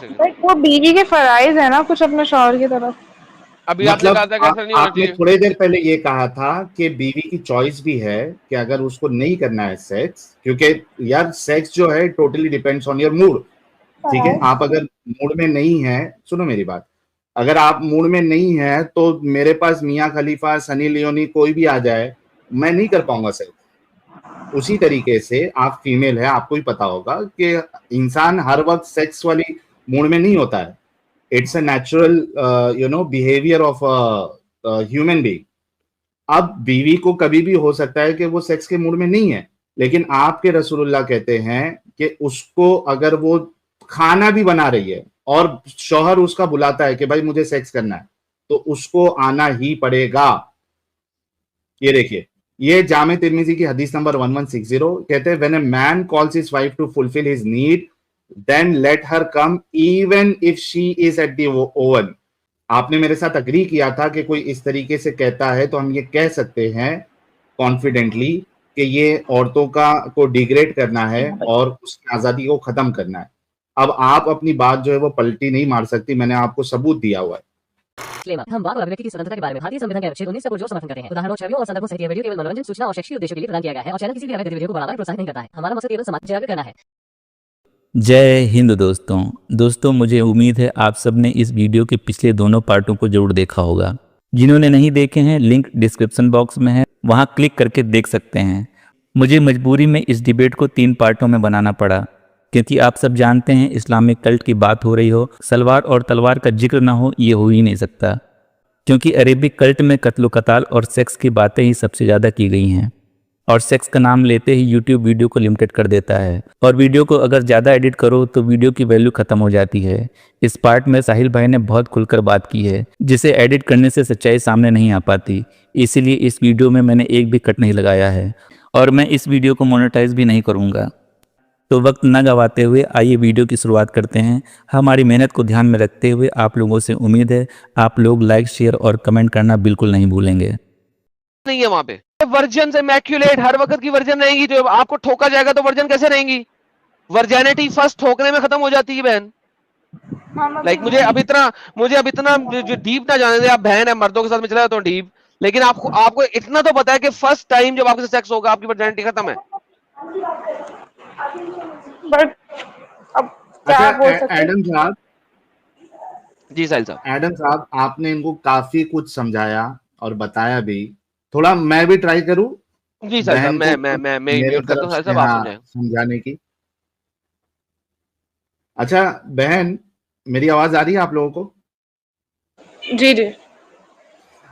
Second. वो बीवी के फराइज है ना कुछ अपने शौहर की तरफ। अभी आपने मतलब कहा था कि ऐसा नहीं होना आपने चाहिए। थोड़ी देर पहले ये कहा था कि बीवी की चॉइस भी है कि अगर उसको नहीं करना है सेक्स, क्योंकि यार सेक्स जो है totally depends on your mood. ठीक है, आप अगर मूड में नहीं है, सुनो मेरी बात, अगर आप मूड में नहीं है तो मेरे पास मियां खलीफा, सनी लियोनी कोई भी आ जाए, मैं नहीं कर पाऊंगा सेक्स। उसी तरीके से आप फीमेल है, आपको ही पता होगा कि इंसान हर वक्त सेक्स वाली मूड में नहीं होता है। It's a natural behaviour of human being. अब बीवी को कभी भी हो सकता है कि वो सेक्स के मूड में नहीं है, लेकिन आपके रसूलुल्लाह कहते हैं कि उसको अगर वो खाना भी बना रही है और शौहर उसका बुलाता है कि भाई मुझे सेक्स करना है, तो उसको आना ही पड़ेगा। ये देखिए, ये जामे तिर्मिजी की हदीस नंबर 1160 कहते हैं, when a man calls his wife to fulfil his need then let her come even if she is at the oven. आपने मेरे साथ अग्री किया था कि कोई इस तरीके से कहता है तो हम ये कह सकते हैं कॉन्फिडेंटली कि ये औरतों का को डिग्रेड करना है और उसकी आजादी को खत्म करना है। अब आप अपनी बात जो है वो पलटी नहीं मार सकती, मैंने आपको सबूत दिया हुआ है। हम वाक और अभिव्यक्ति की स्वतंत्रता के बारे में भारतीय संविधान के अनुच्छेद 19 से पुरजोर समर्थन करते हैं। उदाहरणों, छवियों और संदर्भों सहित यह वीडियो केवल मनोरंजन, सूचना और शैक्षिक उद्देश्यों के लिए प्रदान किया गया है और चैनल किसी भी अवैध गतिविधियों को बढ़ावा या प्रोत्साहित नहीं करता है। हमारा मकसद केवल समाज जागरूक करना है। जय हिंद दोस्तों, मुझे उम्मीद है आप सब ने इस वीडियो के पिछले दोनों पार्टों को जरूर देखा होगा। जिन्होंने नहीं देखे हैं, लिंक डिस्क्रिप्शन बॉक्स में है, वहां क्लिक करके देख सकते हैं। मुझे मजबूरी में इस डिबेट को 3 पार्टों में बनाना पड़ा, क्योंकि आप सब जानते हैं इस्लामिक कल्ट की बात हो रही हो, सलवार और तलवार का जिक्र ना हो, ये हो ही नहीं सकता। क्योंकि अरेबिक कल्ट में कत्लो कताल और सेक्स की बातें ही सबसे ज़्यादा की गई हैं, और सेक्स का नाम लेते ही यूट्यूब वीडियो को लिमिटेड कर देता है, और वीडियो को अगर ज़्यादा एडिट करो तो वीडियो की वैल्यू ख़त्म हो जाती है। इस पार्ट में साहिल भाई ने बहुत खुलकर बात की है, जिसे एडिट करने से सच्चाई सामने नहीं आ पाती। इसीलिए इस वीडियो में मैंने एक भी कट नहीं लगाया है, और मैं इस वीडियो को मोनेटाइज भी नहीं करूँगा। तो वक्त न गवाते हुए आइए वीडियो की शुरुआत करते हैं। हमारी मेहनत को ध्यान में रखते हुए आप लोगों से उम्मीद है आप लोग लाइक, शेयर और कमेंट करना बिल्कुल नहीं भूलेंगे। नहीं है वहां पे वर्जन से मैक्यूलेट हर वक्त की वर्जन रहेगी, जो आपको ठोका जाएगा तो वर्जन कैसे रहेंगी? वर्जैनिटी फर्स्ट ठोकने में खत्म हो जाती है बहन। लाइक मुझे अब इतना डीप ना जाने दे। आप बहन है, मर्दों के साथ में चला जाता हूं डीप, लेकिन आपको इतना तो पता है कि फर्स्ट टाइम जब आपके सेक्स होगा आपकी वर्जैनिटी खत्म है। बट अब क्या बोल सकते हैं? एडम साहब, आपने इनको काफी कुछ समझाया और बताया भी। थोड़ा मैं भी ट्राई करूं जी साहिल साहब, मैं मेरे म्यूट करता तरफ हूं साहिल से, साहब, आप हाँ, समझाएं। समझाने की। अच्छा बहन, मेरी आवाज आ रही है आप लोगों को? जी जी।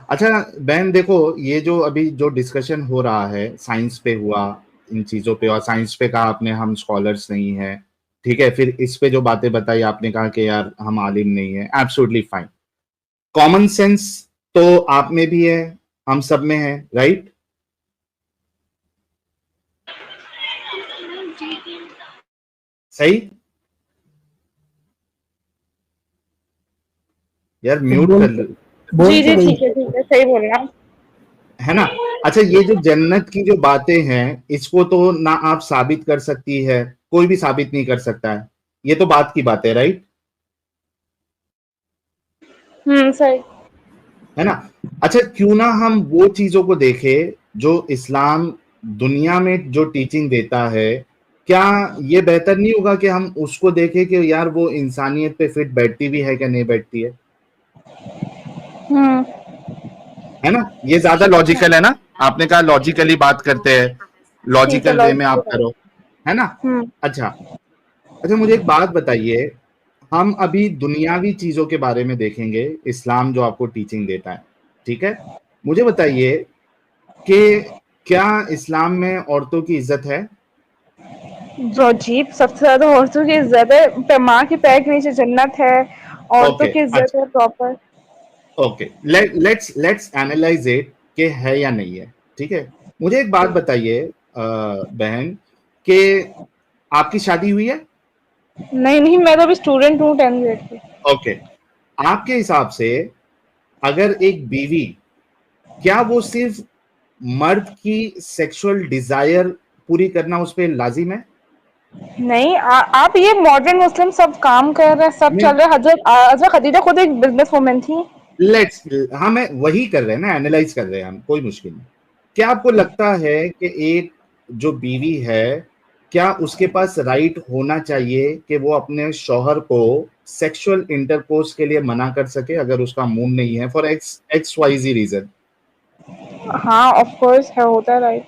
अच्छा बहन, देखो, ये जो अभी जो डिस्कशन हो रहा है साइंस पे हुआ, इन चीजों पे, और साइंस पे कहा आपने हम स्कॉलर्स नहीं है, ठीक है, फिर इस पे जो बातें बताई आपने कहा कि यार हम आलिम नहीं है, एब्सोल्युटली फाइन। कॉमन सेंस तो आप में भी है, हम सब में है, राइट? सही यार, म्यूट कर लो। जी जी, ठीक है, सही बोल रहे हैं आप, है ना? अच्छा, ये जो जन्नत की जो बातें हैं, इसको तो ना आप साबित कर सकती है, कोई भी साबित नहीं कर सकता है, ये तो बात की बात है, राइट? सही है ना? अच्छा, क्यों ना हम वो चीजों को देखें जो इस्लाम दुनिया में जो टीचिंग देता है। क्या ये बेहतर नहीं होगा कि हम उसको देखें कि यार वो इंसानियत पे फिट बैठती भी है क्या नहीं बैठती है? है ना? ये ज्यादा लॉजिकल है ना? आपने कहा लॉजिकली बात करते हैं, ठीक है, लॉजिकल वे में आप लॉजिकल। करो, है ना? अच्छा अच्छा, मुझे एक बात बताइए, हम अभी दुनियावी चीजों के बारे में देखेंगे, इस्लाम जो आपको टीचिंग देता है, ठीक है? मुझे बताइए कि क्या इस्लाम में औरतों की इज्जत है? जो जीप सबसे ज्यादा औरतों की इज्जत है, माँ के पैर के नीचे जन्नत है, औरतों ओके, की इज्जत है proper. Okay, let's analyse it कि है या नहीं है, ठीक है? मुझे एक बात बताइए बहन, कि आपकी शादी हुई है? नहीं नहीं, मैं तो अभी स्टूडेंट हूँ 10th ग्रेड की। ओके, आपके हिसाब से अगर एक बीवी, क्या वो सिर्फ मर्द की सेक्सुअल डिजायर पूरी करना उस पर लाजिम है? नहीं, आप ये मॉडर्न मुस्लिम सब काम कर रहे हैं, सब मैं चल रहा है। हजरत खदीजा खुद एक बिजनेस वुमन थी। लेट्स हाँ मैं वही कर रहे हैं ना, एनालाइज कर रहे हैं हम, कोई मुश्किल नहीं। क्या आपको लगता है कि एक जो बीवी है, क्या उसके पास राइट होना चाहिए कि वो अपने शौहर को सेक्सुअल इंटरकोर्स के लिए मना कर सके अगर उसका मूड नहीं है, for X X Y G reason? हाँ, ऑफ कोर्स है, होता है, राइट।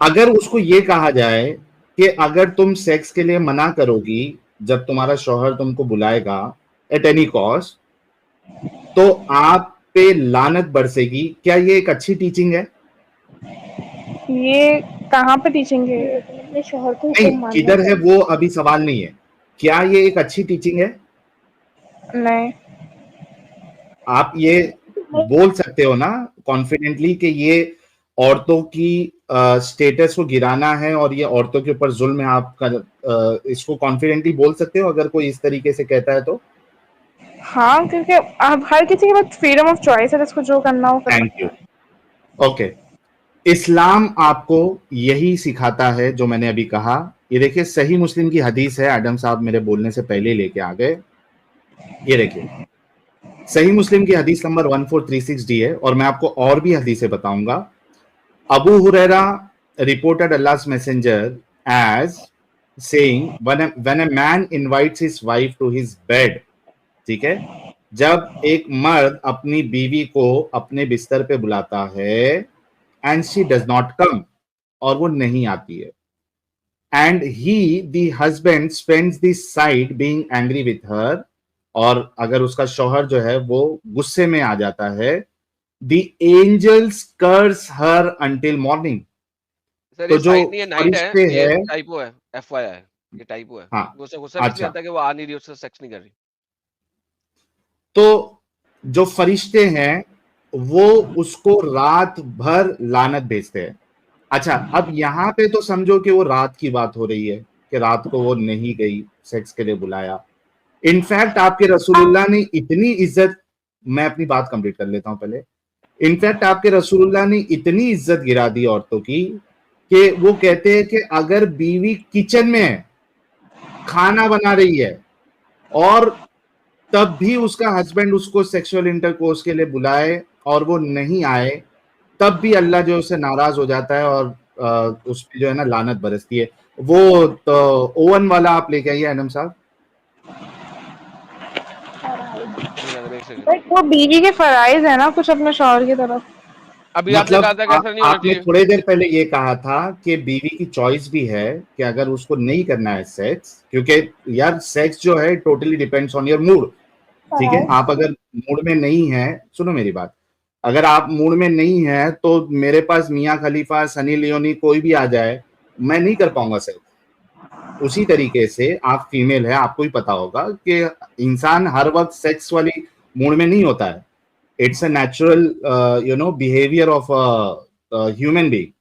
अगर उसको ये कहा जाए कि अगर तुम सेक्स के लिए मना करोगी जब तुम्हारा शौहर तुमको बुलाएगा एट एनी कॉस्ट, तो आप पे लानत बरसेगी, क्या ये एक अच्छी टीचिंग है? ये कहाँ पे टीचिंग है? अपने शोहर को नहीं, हुक्म मानना किधर है चाहिए। वो अभी सवाल नहीं है। क्या ये एक अच्छी टीचिंग है? नहीं। आप ये बोल सकते हो ना कॉन्फिडेंटली कि ये औरतों की स्टेटस को गिराना है और ये औरतों के ऊपर जुल्म है, आप इसको कॉन्फिडेंटली बोल सकते हो अगर कोई इस तरीके से कहता है तो? हाँ, क्योंकि अब हर किसी के पास फ्रीडम ऑफ चॉइस है, जिसको जो करना हो कर थैंक सकता यू। है। ओके, इस्लाम आपको यही सिखाता है जो मैंने अभी कहा। ये देखिए, सही मुस्लिम की हदीस है, एडम साहब मेरे बोलने से पहले लेके आ गए। ये देखिए, सही मुस्लिम की हदीस नंबर 1436 डी है, और मैं आपको और भी हदीसें बताऊंगा। Abu Hurairah reported Allah's messenger as saying when a man invites his wife to his bed, ठीक है, जब एक मर्द अपनी बीवी को अपने बिस्तर पे बुलाता है, and she does not come, और वो नहीं आती है, and he the husband spends the side being angry with her, और अगर उसका शौहर जो है वो गुस्से में आ जाता है, the angels curse her until morning. Sir तो ये जो साइड नहीं है, नाइट है, फरिश्ते ये हैं, टाइपो है, FYI है, ये टाइपो है। हाँ, वो उससे गुस्सा इसलिए अच्छा, आता है कि वो आ नहीं रही, उससे सेक्स नहीं कर रही। तो जो फरिश्ते हैं वो उसको रात भर लानत भेजते हैं। अच्छा, अब यहां पे तो समझो कि वो रात की बात हो रही है कि रात को वो नहीं गई, सेक्स के लिए बुलाया। इनफैक्ट आपके रसूलुल्लाह ने इतनी इज्जत, मैं अपनी बात कंप्लीट कर लेता हूं पहले। इनफैक्ट आपके रसूलुल्लाह ने इतनी इज्जत गिरा दी औरतों की कि वो कहते हैं कि अगर बीवी किचन में है, खाना बना रही है, और तब भी उसका हस्बैंड उसको सेक्सुअल इंटरकोर्स के लिए बुलाए और वो नहीं आए, तब भी अल्लाह जो है उससे नाराज हो जाता है और उस पे जो है ना लानत बरसती है। वो तो ओवन वाला आप लेके आइए एडम साहब। एक सेकंड, बट वो बीवी के फराइज है ना कुछ अपने शौहर की तरफ। अभी आपने मतलब कहा था कि ऐसा नहीं होना आपने चाहिए। थोड़ी देर पहले ये कहा था कि बीवी की चॉइस भी है कि अगर उसको नहीं करना है सेक्स, क्योंकि यार सेक्स जो है totally depends on your mood, ठीक है। आप अगर मूड में नहीं है, सुनो मेरी बात, अगर आप मूड में नहीं है तो मेरे पास मियां खलीफा, सनी लियोनी कोई भी आ जाए, मैं नहीं कर पाऊंगा सेक्स। उसी तरीके से आप फीमेल है, आपको ही पता होगा कि इंसान हर वक्त सेक्स वाली मूड में नहीं होता है। It's a natural behaviour of human being.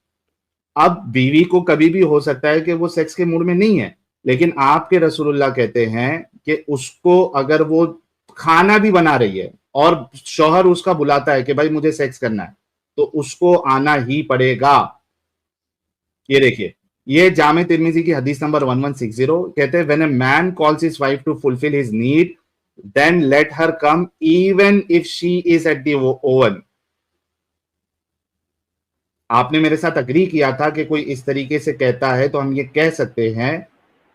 अब बीवी को कभी भी हो सकता है कि वो सेक्स के मूड में नहीं है, लेकिन आपके रसूलुल्लाह कहते हैं कि उसको अगर वो खाना भी बना रही है और शौहर उसका बुलाता है कि भाई मुझे सेक्स करना है, तो उसको आना ही पड़ेगा। ये देखिए, ये जामे तिर्मिजी की हदीस नंबर 1160 कहते हैं, when a man calls his wife to fulfil his need, then let her come even if she is at the oven. आपने मेरे साथ अग्री किया था कि कोई इस तरीके से कहता है तो हम ये कह सकते हैं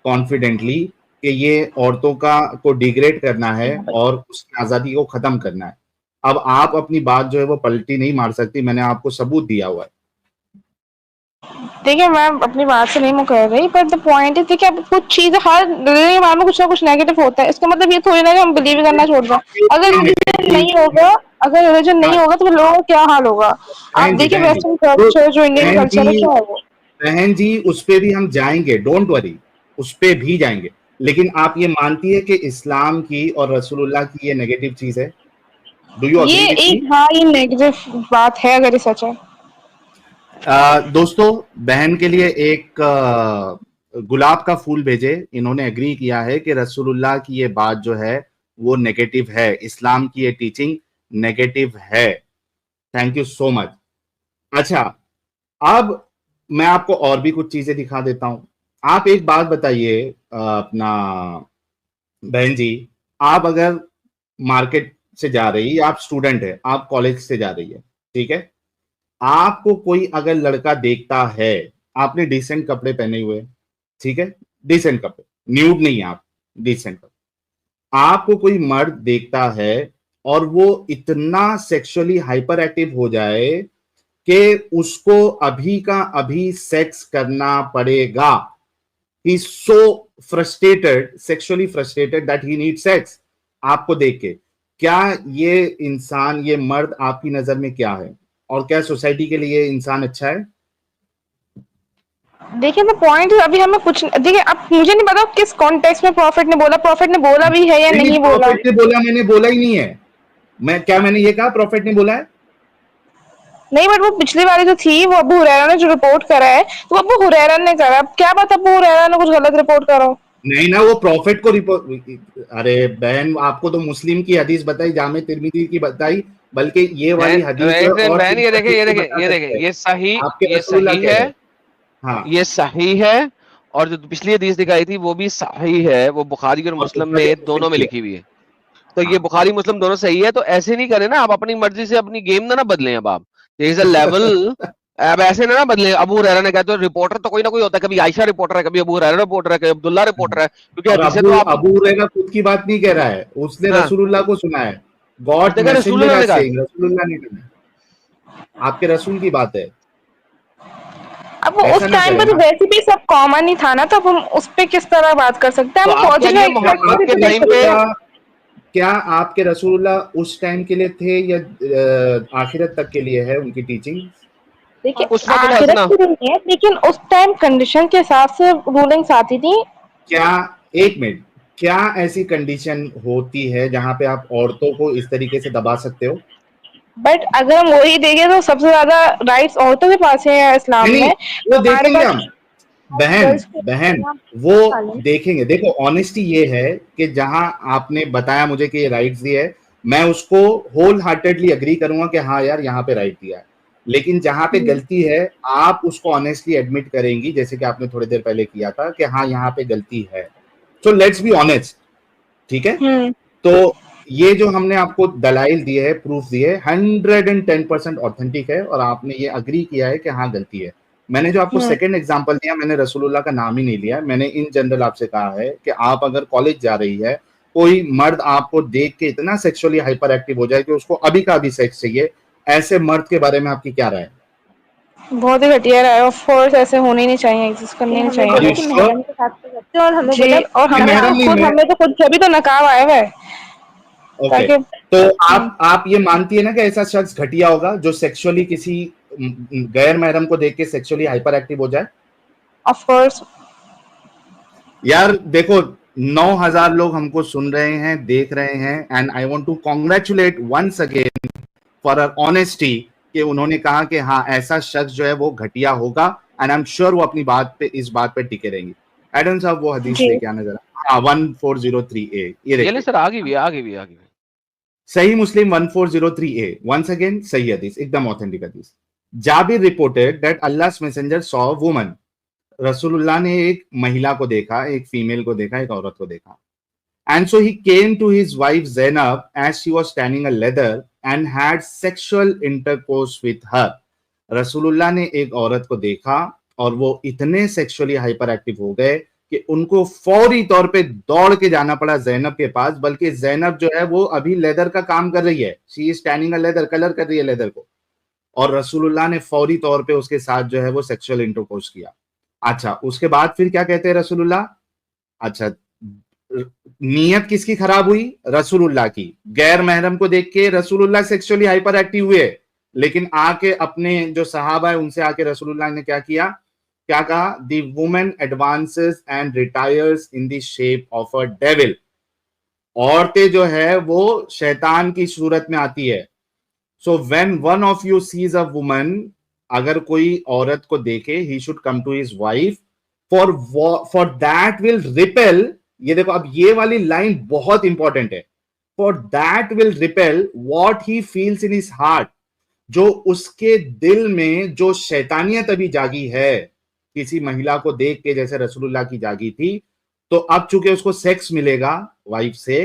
कॉन्फिडेंटली कि ये औरतों का को डिग्रेड करना है और उसकी आजादी को खत्म करना है। अब आप अपनी बात जो है वो पलटी नहीं मार सकती, मैंने आपको सबूत दिया हुआ है। देखिए, मैं अपनी बात से नहीं मुकर रही, पर द पॉइंट इज कि अब कुछ चीजें हर रिलीजन के बारे में कुछ ना कुछ नेगेटिव होता है। इसका मतलब ये थोड़ी ना कि हम बिलीव करना छोड़ दें। अगर रिलीजन नहीं होगा, अगर रिलीजन नहीं होगा तो लोगों का क्या हाल होगा? आप बहन जी, देखिए बहन जी, वेस्टर्न तो कल्चर जो इंडियन बहन कल्चर है, जी, क्या है वो? बहन जी, उस पे भी हम जाएंगे, डोंट वरी, उस पे भी जाएंगे। लेकिन आप ये मानती है कि इस्लाम की और रसूलुल्लाह की ये नेगेटिव चीज है? डू यू ये अग्री विथ मी? एक, हाँ, ये नेगेटिव बात है अगर ये सच है। दोस्तों, बहन के लिए एक गुलाब का फूल भेजे। इन्होंने एग्री किया है कि रसूलुल्लाह की ये बात जो है वो नेगेटिव है, इस्लाम की ये टीचिंग नेगेटिव है। Thank you so much. अच्छा, अब मैं आपको और भी कुछ चीजें दिखा देता हूं। आप एक बात बताइए अपना बहन जी, आप अगर मार्केट से जा रही है, आप स्टूडेंट है, आप कॉलेज से जा रही है, ठीक है, आपको कोई अगर लड़का देखता है, आपने डिसेंट कपड़े पहने हुए, ठीक है, डिसेंट कपड़े, न्यूड नहीं, आप डिसेंट कपड़े, आपको कोई मर्द देखता है और वो इतना सेक्सुअली हाइपर एक्टिव हो जाए कि उसको अभी का अभी सेक्स करना पड़ेगा, he is so frustrated, sexually frustrated that he need sex, आपको देख के, क्या ये इंसान, ये मर्द आपकी नजर में क्या है, और क्या सोसाइटी के लिए इंसान अच्छा है? देखिए द पॉइंट अभी हमें कुछ देखिए, अब मुझे नहीं पता किस कॉन्टेक्स्ट में प्रॉफिट ने बोला भी है या नहीं बोला। प्रॉफिट ने बोला, मैंने बोला ही नहीं है, मैंने ये कहा प्रॉफिट ने बोला है? नहीं, बट वो पिछली वाली जो थी वो अबू हुरैरा ने जो रिपोर्ट करा है, तो अबू हुरैरा ने करा, अब क्या बात अबू हुरैरा ने कुछ गलत रिपोर्ट करा हो? नहीं ना, वो प्रॉफिट को रिपोर्ट, अरे बहन, आपको तो मुस्लिम की हदीस बताई, जामे तिरमिजी की बताई, बल्कि ये वाली हदीस बहन ये देखे ये सही, आपके ये रसूलुल्लाह सही कह है, रहे हैं। हाँ, ये सही है, और जो पिछली हदीस दिखाई थी वो भी सही है, वो बुखारी और मुस्लिम में दोनों में लिखी हुई है। तो ये बुखारी मुस्लिम दोनों सही है, तो ऐसे नहीं करें ना आप, अपनी मर्जी से अपनी गेम ना बदलें। अब आप लेवल अब ऐसे ना बदले। अबू हुरैरा ने कहा, तो रिपोर्टर तो कोई ना कोई होता है, कभी आयशा रिपोर्टर है, कभी अबू हुरैरा रिपोर्टर है, कभी अब्दुल्ला रिपोर्टर है, क्योंकि और हदीसें तो आप अबू हुरैरा खुद की बात नहीं कह रहा है, उसने हाँ, रसूलुल्लाह को सुना है, गॉड देखा मैसेंजर रसूलुल्लाह ने एज कहा। सेइंग, रसूलुल्लाह ने कहा, आपके रसूल की बात है, अब वो उस ऐसा ना टाइम करें पर ना। वैसे भी सब कॉमन ही था ना, तो अब हम उस पे किस तरह बात कर सकते हैं? तो हम आप क्या पॉजिटिव लिए क्या मोहम्मद के आपके टाइम पे, क्या आपके रसूलुल्लाह उस टाइम के लिए थे या आखिरत तक के लिए है उनकी टीचिंग? देखिए उस वक्त बस आखिरत ना, की नहीं है, लेकिन उस टाइम कंडीशन के हिसाब से रूलिंग्स आती थी। क्या, एक मिनट, क्या ऐसी कंडीशन होती है जहां पे आप औरतों को इस तरीके से दबा सकते हो? बट अगर हम वही देखें तो सबसे ज्यादा राइट्स औरतों के पास है इस्लाम नहीं, में। वो हमारे देखेंगे पास हम, बहन गर्ल्स के बहन, वो देखेंगे। देखो, ऑनेस्टी ये है कि जहां आपने बताया मुझे कि ये राइट्स दिए है, मैं उसको होल हार्टेडली अग्री करूंगा कि हाँ यार, यहाँ पे राइट दिया है, लेकिन जहां पे गलती है आप उसको ऑनेस्टली एडमिट करेंगी, जैसे कि आपने थोड़ी देर पहले किया था कि हाँ यहाँ पे गलती है। सो लेट्स बी ऑनेस्ट, ठीक है? तो ये जो हमने आपको दलाइल दिए है, प्रूफ दिए है, 110% ऑथेंटिक है, और आपने ये अग्री किया है कि हाँ गलती है। मैंने जो आपको सेकंड एग्जांपल दिया, मैंने रसूलुल्लाह का नाम ही नहीं लिया, मैंने इन जनरल आपसे कहा है कि आप अगर कॉलेज जा रही है, कोई मर्द आपको देख के इतना सेक्सुअली हाइपर एक्टिव हो जाए कि उसको अभी का अभी सेक्स चाहिए, ऐसे मर्द के बारे में आपकी क्या राय है? बहुत ही घटिया रहा है, ऑफ कोर्स ऐसे होने ही नहीं चाहिए, एग्जिस्ट करने नहीं चाहिए। Are you sure? महरम के साथ तो करते हैं, और हमें जी, और नहीं, महरम नहीं, हमें तो खुद जभी तो नकाब आया हुआ है ओके, ताकि तो आप ये मानती है ना कि ऐसा शख्स घटिया होगा जो सेक्सुअली किसी गैर महरम को देख के सेक्सुअली हाइपर एक्टिव हो जाए? Of course. यार देखो, 9,000 लोग हमको सुन रहे हैं, देख रहे हैं, and I want to congratulate once again for our honesty कि उन्होंने कहा कि हाँ ऐसा शख्स जो है वो घटिया होगा, एंड आई एम श्योर वो अपनी बात पे, इस बात पे टिके रहेंगी। एडम साहब वो हदीस लेके आना जरा। हाँ, 1403A, ये देखिए सर आगे भी सही मुस्लिम 1403A, वंस अगेन सही हदीस, एकदम ऑथेंटिक हदीस। Jabir reported that Allah's messenger saw a woman, रसूलुल्लाह ने एक महिला को देखा, एक फीमेल को देखा, एक औरत को देखा। And so he came to his wife Zainab as she was standing a leather and had sexual intercourse with her. रसूलुल्लाह ने एक औरत को देखा और वो इतने सेक्सुअली हाइपर एक्टिव हो गए कि उनको फौरी तौर पे दौड़ के जाना पड़ा जैनब के पास, बल्कि जैनब जो है वो अभी लेदर का काम कर रही है, she is standing a leather, colour कर रही है लेदर को, और रसूलुल्लाह ने फौरी तौर पे उसके साथ जो है वो सेक्सुअल इंटरकोर्स किया। अच्छा, उसके बाद फिर क्या कहते हैं रसूलुल्लाह? अच्छा, नीयत किसकी खराब हुई? रसूलुल्लाह की। गैर महरम को देख के रसूलुल्लाह सेक्सुअली हाइपर एक्टिव हुए, लेकिन आके अपने जो सहाबा है उनसे आके रसूलुल्लाह ने क्या किया, क्या कहा? The woman advances and retires in the shape of a devil. औरतें जो है वो शैतान की सूरत में आती है। So when one of you sees a woman, अगर कोई औरत को देखे, he should come to his wife for that will repel. ये देखो, अब ये वाली लाइन बहुत इंपॉर्टेंट है। For that will repel what he feels in his heart, जो उसके दिल में जो शैतानियत अभी जागी है, किसी महिला को देख के जैसे रसूलुल्लाह की जागी थी, तो अब चूंकि उसको सेक्स मिलेगा वाइफ से,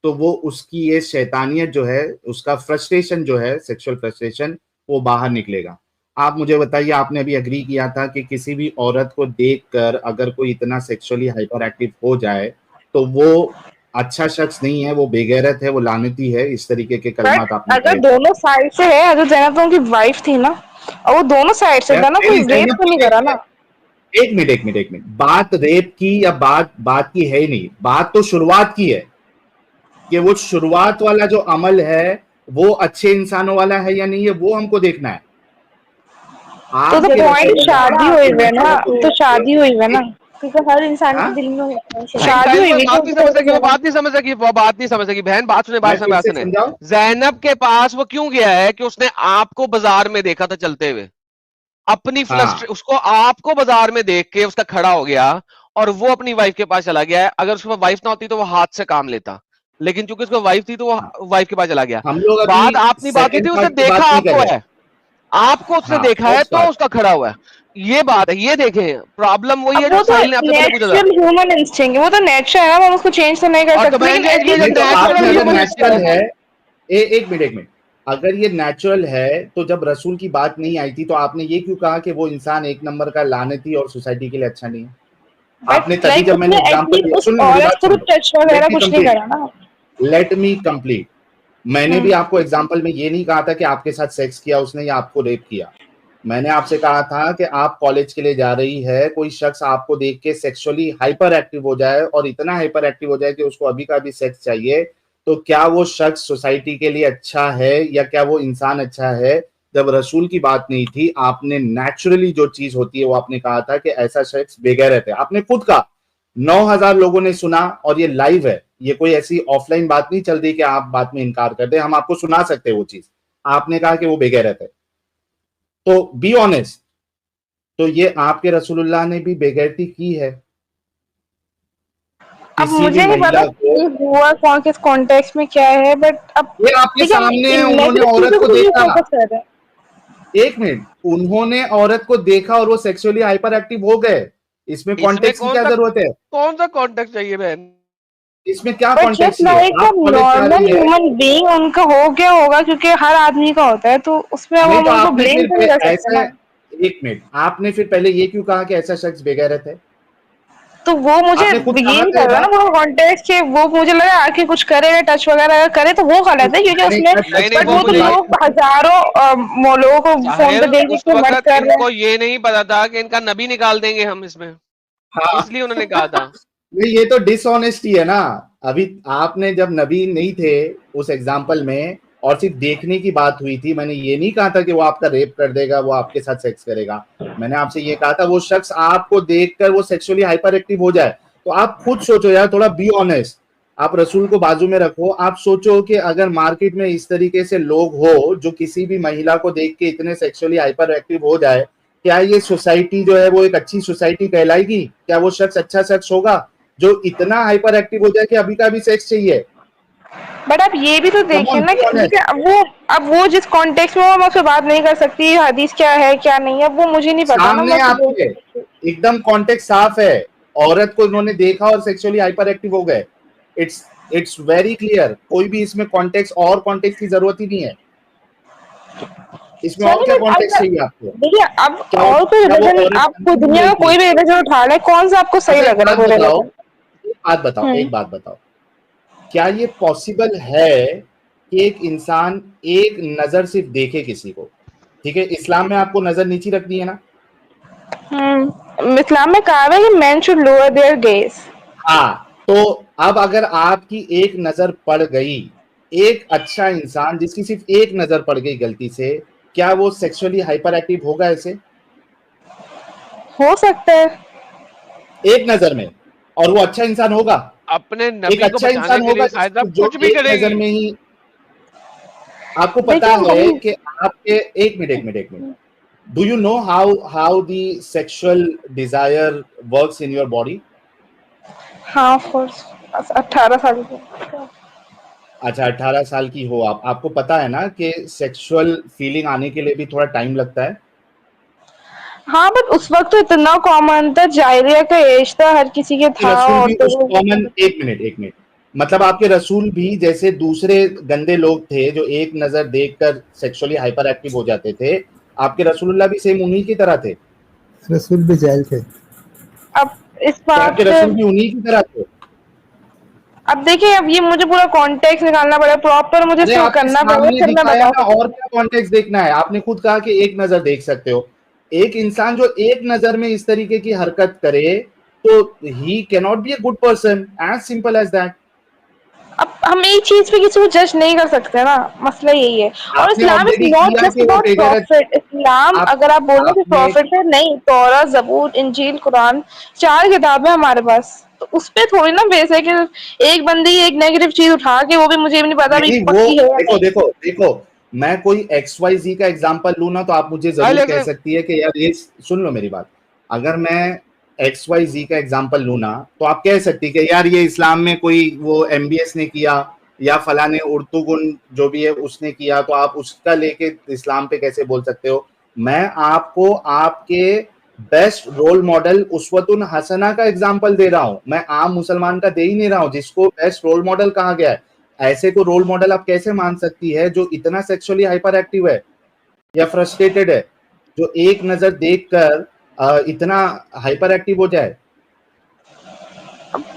तो वो उसकी ये शैतानियत जो है, उसका फ्रस्ट्रेशन जो है, सेक्सुअल फ्रस्ट्रेशन, वो बाहर निकलेगा। आप मुझे बताइए, आपने अभी एग्री किया था कि किसी भी औरत को देखकर अगर कोई इतना सेक्सुअली हाइपर एक्टिव हो जाए तो वो अच्छा शख्स नहीं है, वो बेगैरत है, वो लानती है, इस तरीके के कलमात आपने अगर कहे। दोनों साइड से है, अगर जैनब तो उनकी वाइफ थी ना, और वो दोनों साइड से था ना, कोई रेप तो नहीं करा ना। एक मिनट, बात रेप की या बात की है ही नहीं, बात तो शुरुआत की है कि वो शुरुआत वाला जो अमल है वो अच्छे इंसानों वाला है या नहीं है, वो हमको देखना है। तो पॉइंट शादी हुई है ना, तो शादी हुई है ना, क्योंकि हर इंसान के दिल में शादी हुई है। बात नहीं समझ सकी, वो बात नहीं समझ सकी, वो बात नहीं समझ सकी। बहन बात सुने, बात सुने। ज़ैनब के पास वो क्यों गया है कि उसने आपको बाजार में देखा था चलते हुए, अपनी उसको आपको बाजार में देख के उसका खड़ा हो गया और वो अपनी वाइफ के पास चला गया है। अगर उसके पास वाइफ ना होती तो वो हाथ से काम लेता, लेकिन चूंकि उसको वाइफ थी तो वो वाइफ के पास चला गया। बात आपने बात की थी, उसने देखा आपको है, आपको उसने देखा है तो उसका खड़ा हुआ है, ये बात है। ये देखें, प्रॉब्लम वही है जो साहिल ने आपसे पहले पूछा था। ह्यूमन इंस्टिंक्ट, वो तो नेचर है ना, हम उसको चेंज तो नहीं कर सकते। नेचुरल है, एक मिनट, अगर ये नेचुरल है तो जब रसूल की बात नहीं आई थी तो आपने ये क्यों कहा कि वो इंसान एक नंबर का लानती और सोसाइटी के लिए अच्छा नहीं है? आपने तभी जब मैंने लेट मी कंप्लीट, मैंने भी आपको एग्जांपल में ये नहीं कहा था कि आपके साथ सेक्स किया उसने या आपको रेप किया। मैंने आपसे कहा था कि आप कॉलेज के लिए जा रही है, कोई शख्स आपको देख के सेक्सुअली हाइपर एक्टिव हो जाए और इतना हाइपर एक्टिव हो जाए कि उसको अभी का भी सेक्स चाहिए, तो क्या वो शख्स सोसाइटी के लिए अच्छा है या क्या वो इंसान अच्छा है? जब रसूल की बात नहीं थी, आपने नेचुरली जो चीज होती है वो आपने कहा था कि ऐसा शख्स बेगैरत है। आपने खुद कहा, 9,000 लोगों ने सुना और ये लाइव है, ये कोई ऐसी ऑफलाइन बात नहीं चल रही कि आप बात में इनकार कर दे, हम आपको सुना सकते हैं वो चीज। आपने कहा कि वो बेगैरत है, तो बी ऑनेस्ट, तो ये आपके रसूलुल्लाह ने भी बेगैरती की है? अब मुझे नहीं पता ये हुआ कौन किस कॉन्टेक्स्ट में क्या है, बट अब ये आपके सामने उन्होंने औरत को देखा, एक मिनट, उन्होंने औरत को देखा और वो सेक्सुअली हाइपर एक्टिव हो गए, इसमें कॉन्टेक्स्ट की क्या जरूरत है? कौन सा कॉन्टेक्स्ट चाहिए बहन? इसमें क्या कॉन्टेक्स्ट है? नॉर्मल ह्यूमन बीइंग उनका हो गया होगा, क्योंकि हर आदमी का होता है, तो उसमें हम उनको ब्लेम नहीं कर सकते ना। एक मिनट, आपने फिर पहले ये क्यों कहा कि ऐसा शख्स बेगैरत है? तो वो मुझे बिगिन कर रहा है ना, वो कॉन्टेक्स्ट के, वो मुझे लगा आके कुछ करेगा, टच वगैरह करे तो वो गलत है, क्योंकि उसने बट वो तो लोग हजारों लोगों को फोन पे देख के मत कर रहे हैं। इनको ये नहीं पता था कि इनका नबी निकाल देंगे हम इसमें, इसलिए उन्होंने कहा था। नहीं, ये तो डिसऑनेस्टी है ना। अभी आपने जब नबी नहीं थे उस एग्जाम्पल में और सिर्फ देखने की बात हुई थी, मैंने ये नहीं कहा था कि वो आपका रेप कर देगा, वो आपके साथ सेक्स करेगा। मैंने आपसे ये कहा था वो शख्स आपको देखकर वो सेक्सुअली हाइपर एक्टिव हो जाए। तो आप खुद सोचो यार, थोड़ा बी ऑनेस्ट, आप रसूल को बाजू में रखो, आप सोचो कि अगर मार्केट में इस तरीके से लोग हो जो किसी भी महिला को देख के इतने सेक्सुअली हाइपर एक्टिव हो जाए, क्या ये सोसाइटी जो है वो एक अच्छी सोसाइटी कहलाएगी? क्या वो शख्स अच्छा शख्स होगा जो इतना हाइपर एक्टिव हो जाए कि अभी का भी सेक्स चाहिए? बट आप ये भी तो देखिए ना कि अब वो जिस कॉन्टेक्स्ट में हम उससे बात नहीं कर सकती, हदीस क्या है क्या नहीं है वो मुझे नहीं पता सामने आपके एकदम कॉन्टेक्स्ट साफ है, औरत को उन्होंने देखा और सेक्सुअली हाइपर एक्टिव हो गए। इट्स वेरी क्लियर, कोई भी इसमें कॉन्टेक्स्ट और कॉन्टेक्स्ट की जरूरत ही नहीं है। इसमें और क्या कॉन्टेक्स्ट चाहिए आपको? देखिए, अब और कोई रिलीजन, आपको दुनिया का कोई भी रिलीजन उठा ले, कौन सा आपको सही लग रहा है? एक बात बताओ, क्या ये पॉसिबल है कि एक इंसान एक नजर सिर्फ देखे किसी को? ठीक है, इस्लाम में आपको नजर नीची रखनी है ना? इस्लाम में कहा है कि men should lower their gaze. हाँ, तो अब अगर आपकी एक नजर पड़ गई, एक अच्छा इंसान जिसकी सिर्फ एक नजर पड़ गई गलती से, क्या वो सेक्सुअली हाइपर एक्टिव होगा? ऐसे हो सकता है एक नजर में, और वो अच्छा इंसान होगा, अपने नबी एक अच्छा इंसान होगा जो कुछ भी एक नजर में ही। आपको पता है कि आपके एक minute, do you know how the sexual desire works in your body? हाँ, ऑफ कोर्स, 18 साल की। अच्छा, 18 साल की हो आप, आपको पता है ना कि सेक्सुअल फीलिंग आने के लिए भी थोड़ा टाइम लगता है? हाँ बट उस वक्त तो इतना कॉमन था, जाहिलिया का एज था, हर किसी के था। रसूल और भी तो उस कॉमन, एक मिनट, मतलब आपके रसूल भी जैसे दूसरे गंदे लोग थे जो एक नजर देखकर सेक्सुअली हाइपर एक्टिव हो जाते थे, आपके रसूलुल्लाह भी सेम उन्हीं की तरह थे। रसूल भी जाहिल थे। अब इस क्या बात आपके पे रसूल भी उन्हीं की तरह थे? अब देखिए, अब ये मुझे पूरा कॉन्टेक्स्ट निकालना पड़ेगा, प्रॉपर मुझे अरे इसको आपके करना पड़ेगा, सामने फिर मैं दिखाया बता ना, सकती और क्या कॉन्टेक्स्ट देखना है? आपने खुद कहा कि एक नजर देख सकते हो। एक इंसान जो एक नजर में इस तरीके की हरकत करे तो he can not be a good person, as simple as that. अब हम एक चीज पे किसी को जज नहीं कर सकते ना, मसला यही है। और आपने इस्लाम इज ऑलरेडी नॉट किया जस्ट कि वो अबाउट बेगैरत, प्रॉफिट। इस्लाम आप अगर आप बोलो कि आपने प्रॉफिट है, नहीं, तौरा, जबूर, इंजील, कुरान, 4 किताबें हमारे पास, तो उस पे थोड़ी ना बेस है कि एक बंदी एक नेगेटिव चीज उठा के, वो भी मुझे भी नहीं पता भी नहीं, वो पक्की है या देखो नहीं। देखो देखो, मैं कोई XYZ का एग्जांपल लूं ना, तो आप मुझे जरूर कह सकती है कि यार ये, सुन लो मेरी बात, अगर मैं XYZ का एग्जांपल लूं ना, तो आप कह सकती कि यार ये इस्लाम में कोई वो MBS ने किया या फला ने उर्दू गुण जो भी है उसने किया, तो आप उसका लेके इस्लाम पे कैसे बोल सकते हो? मैं आपको आपके बेस्ट रोल मॉडल उसवतुन हसना का एग्जांपल दे रहा हूं, मैं आम मुसलमान का दे ही नहीं रहा हूं जिसको बेस्ट रोल मॉडल कहा गया है। ऐसे को रोल मॉडल आप कैसे मान सकती है जो इतना सेक्सुअली हाइपर एक्टिव है या फ्रस्ट्रेटेड है, जो एक नजर देखकर इतना हाइपर एक्टिव हो जाए?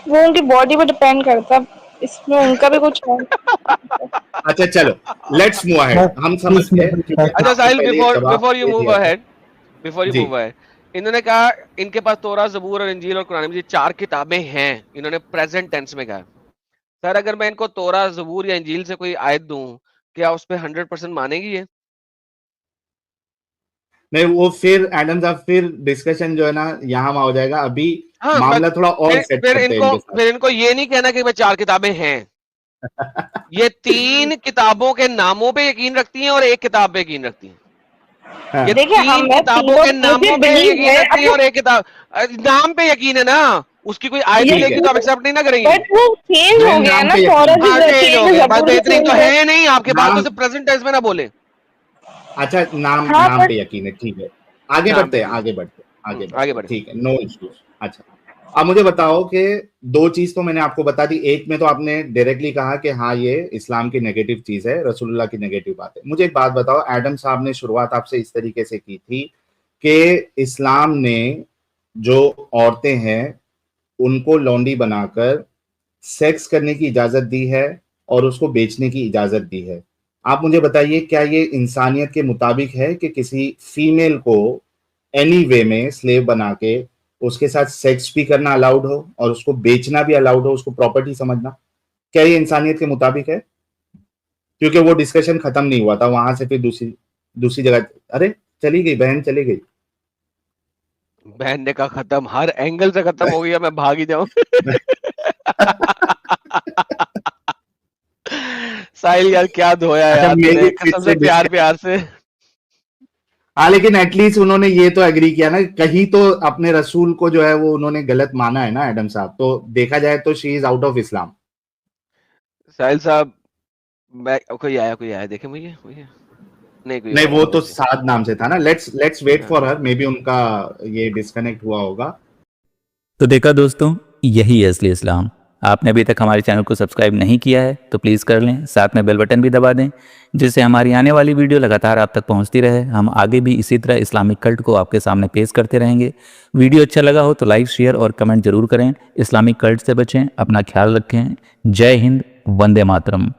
वो उनकी बॉडी पे डिपेंड करता है, इसमें उनका भी कुछ है। अच्छा चलो, लेट्स मूव अहेड, हम समझ इसमें गए कुछ क्योंकि अच्छा आपने साहिल, पहले बिफोर जवाब बिफोर यू दे मूव दिया था। अहेड, बिफोर यू जी, मूव अहेड, इन्होंने कहा इनके पास तोरा, जबूर और इंजील और कुरान, ये 4 किताबें हैं, इन्होंने प्रेजेंट टेंस में कहा। सर अगर मैं इनको तोरा, जबूर या इंजील से कोई आयत दूं, क्या उस पे 100% मानेगी ये? नहीं, वो फिर एडम साहब, फिर डिस्कशन जो है ना यहाँ हो जाएगा। अभी हाँ, मैं मामला थोड़ा और सेट करते हैं इनके साथ। फिर इनको ये नहीं कहना कि मैं 4 किताबें हैं। ये 3 किताबों के नामों पे यकीन रखती हैं और 1 किताब पे यकीन रखती हैं। हाँ, ये देखिए, हम 3 मैं किताबों तीनों, के मुझे नामों पे बिलीव यकीन है। रखती हैं अब और 1 किताब, नाम पे यकीन है ना, उसकी कोई आयत ठीक मिलेगी है, तो आप एक्सेप्ट नहीं ना करेंगी। बट वो चेंज हमें हो गया नाम ना, पे तौरा यकीन है। हाँ भी चेंज हो चेंज है, गया, बस जबूर भी बेहतरीन तो चेंज है। है नहीं, आपके बात नाम, तो सिर्फ प्रेजेंट टेंस में ना बोले। अच्छा नाम, हाँ नाम बट पे यकीन है, ठीक है। आगे नाम बढ़ते पे हैं, यकीन, आगे बढ़ते हैं, आगे आगे बढ़ते हैं, बढ़े। ठीक है, नो इश्यूज। अच्छा, अब मुझे बताओ कि 2 चीज तो मैंने आपको बता दी। एक में तो आपने डायरेक्टली कहा कि हाँ ये इस्लाम की नेगेटिव चीज है, रसूलुल्लाह की नेगेटिव बात है। मुझे एक बात बताओ, एडम साहब ने शुरुआत आपसे इस तरीके से की थी कि इस्लाम ने जो औरतें हैं उनको लौंडी बनाकर सेक्स करने की इजाजत दी है और उसको बेचने की इजाजत दी है। आप मुझे बताइए, क्या ये इंसानियत के मुताबिक है कि किसी फीमेल को एनी वे में स्लेव बना के उसके साथ सेक्स भी करना अलाउड हो और उसको बेचना भी अलाउड हो, उसको प्रॉपर्टी समझना? क्या ये इंसानियत के मुताबिक है? क्योंकि वो डिस्कशन खत्म नहीं हुआ था, वहां से फिर दूसरी दूसरी जगह, अरे चली गई बहन, चली गई। बहन ने कहा खत्म, हर एंगल से खत्म हो गया, मैं भाग ही जाऊं। साहिल यार क्या धोया अच्छा, यार मेरी तूने, फिर कसम से से प्यार प्यार से। हाँ, लेकिन एटलीस्ट उन्होंने ये तो एग्री किया ना, कहीं तो अपने रसूल को जो है वो उन्होंने गलत माना है ना एडम साहब, तो देखा जाए तो she is out of Islam. Sahil साहब, मैं कोई आया देखे मुझे मुझे नहीं, कोई नहीं, और वो होगा तो कोई। साद नाम से था ना। लेट्स वेट हाँ। फॉर हर, मे बी उनका ये डिस्कनेक्ट हुआ होगा। तो देखा दोस्तों, यही है असली इस्लाम। आपने अभी तक हमारे चैनल को सब्सक्राइब नहीं किया है तो प्लीज़ कर लें, साथ में बेल बटन भी दबा दें, जिससे हमारी आने वाली वीडियो लगातार आप तक पहुंचती रहे। हम आगे भी इसी तरह इस्लामिक कल्ट को आपके सामने पेश करते रहेंगे। वीडियो अच्छा लगा हो तो लाइक, शेयर और कमेंट जरूर करें। इस्लामिक कल्ट से बचें, अपना ख्याल रखें। जय हिंद, वंदे मातरम।